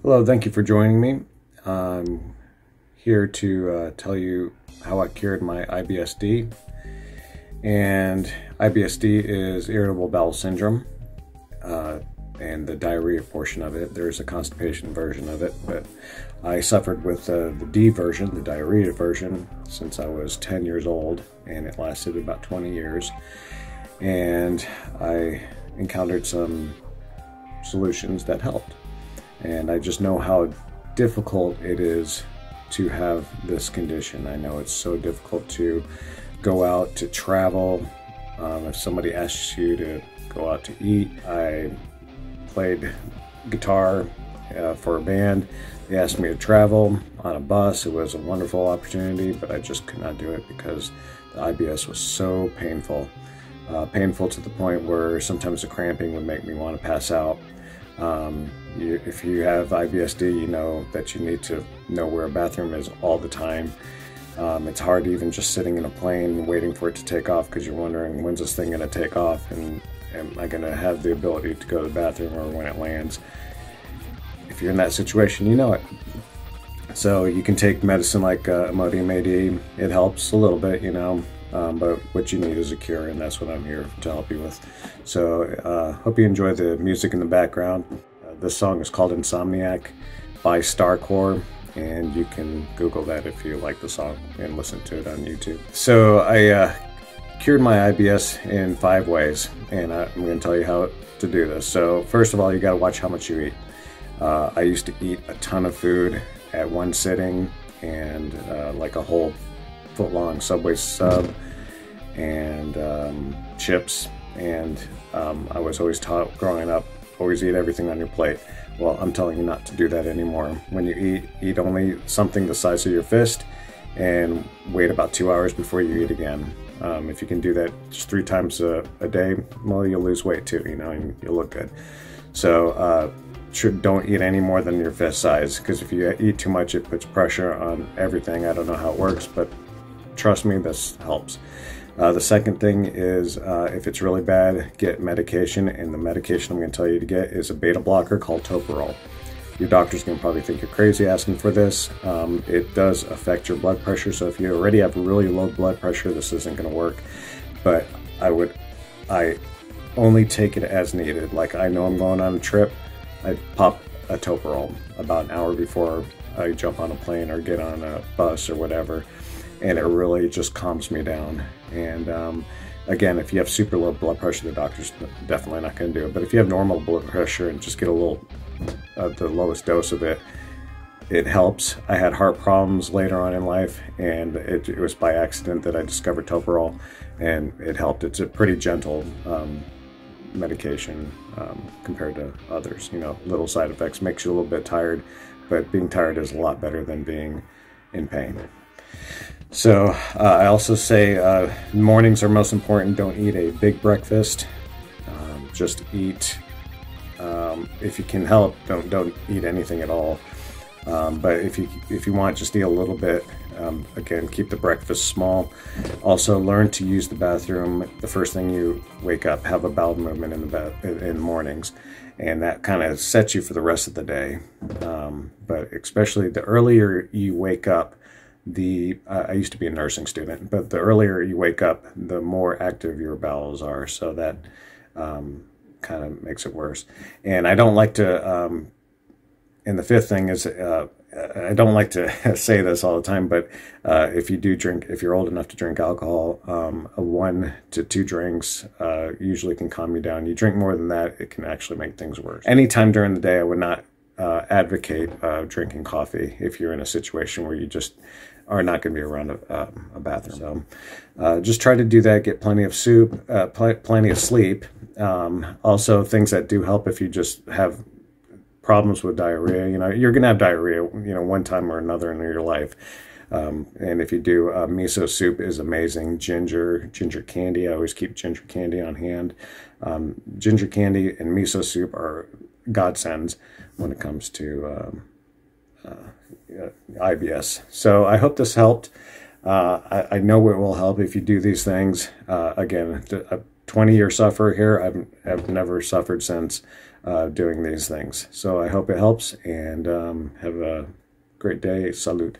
Hello, thank you for joining me. I'm here to tell you how I cured my IBS-D. And IBS-D is irritable bowel syndrome, and the diarrhea portion of it. There's a constipation version of it, but I suffered with the D version, the diarrhea version, since I was 10 years old, and it lasted about 20 years. And I encountered some solutions that helped. And I just know how difficult it is to have this condition. I know it's so difficult to go out to travel. If somebody asks you to go out to eat, I played guitar for a band. They asked me to travel on a bus. It was a wonderful opportunity, but I just could not do it because the IBS was so painful. Painful to the point where sometimes the cramping would make me want to pass out. If you have IBS-D, you know that you need to know where a bathroom is all the time. It's hard even just sitting in a plane waiting for it to take off because you're wondering, when's this thing going to take off, and am I going to have the ability to go to the bathroom, or when it lands. If you're in that situation, you know it. So you can take medicine like Imodium AD. It helps a little bit, you know, but what you need is a cure, and that's what I'm here to help you with. So hope you enjoy the music in the background. This song is called Insomniac by staRCore, and you can Google that if you like the song and listen to it on YouTube. So I cured my IBS in 5 ways, and I'm going to tell you how to do this. So first of all, you got to watch how much you eat. I used to eat a ton of food at one sitting, and like a whole foot-long Subway sub and chips, and I was always taught growing up, always eat everything on your plate. Well, I'm telling you not to do that anymore. When you eat only something the size of your fist, and wait about 2 hours before you eat again. If you can do that just 3 times a day, well, you'll lose weight too, you know, and you'll look good. So don't eat any more than your fist size, because if you eat too much, it puts pressure on everything. I don't know how it works, but trust me, this helps. The second thing is, if it's really bad, get medication, and the medication I'm going to tell you to get is a beta blocker called Toprol. Your doctor's going to probably think you're crazy asking for this. It does affect your blood pressure, so if you already have really low blood pressure, this isn't going to work. But I only take it as needed. Like, I know I'm going on a trip, I pop a Toprol about an hour before I jump on a plane or get on a bus or whatever, and it really just calms me down. And again, if you have super low blood pressure, the doctor's definitely not going to do it. But if you have normal blood pressure and just get a little, the lowest dose of it, it helps. I had heart problems later on in life, and it was by accident that I discovered Toprol, and it helped. It's a pretty gentle medication compared to others. You know, little side effects, makes you a little bit tired, but being tired is a lot better than being in pain. So I also say mornings are most important. Don't eat a big breakfast. Just eat, if you can help, don't eat anything at all. But if you want, just eat a little bit. Again, keep the breakfast small. Also, learn to use the bathroom the first thing you wake up. Have a bowel movement in the mornings, and that kind of sets you for the rest of the day. But especially the earlier you wake up, I used to be a nursing student, but the earlier you wake up, the more active your bowels are, so that kind of makes it worse. And I don't like to, and the fifth thing is, I don't like to say this all the time, but if you do drink, if you're old enough to drink alcohol, 1 to 2 drinks usually can calm you down. You drink more than that, it can actually make things worse. Anytime during the day, I would not advocate drinking coffee if you're in a situation where you just are not going to be around a bathroom. So just try to do that. Get plenty of soup, plenty of sleep. Also, things that do help if you just have problems with diarrhea. You know, you're going to have diarrhea, you know, one time or another in your life. And if you do, miso soup is amazing. Ginger candy. I always keep ginger candy on hand. Ginger candy and miso soup are godsends when it comes to IBS. So I hope this helped. I know it will help if you do these things. Again, 20-year sufferer here. I've never suffered since doing these things. So I hope it helps, and have a great day. Salud.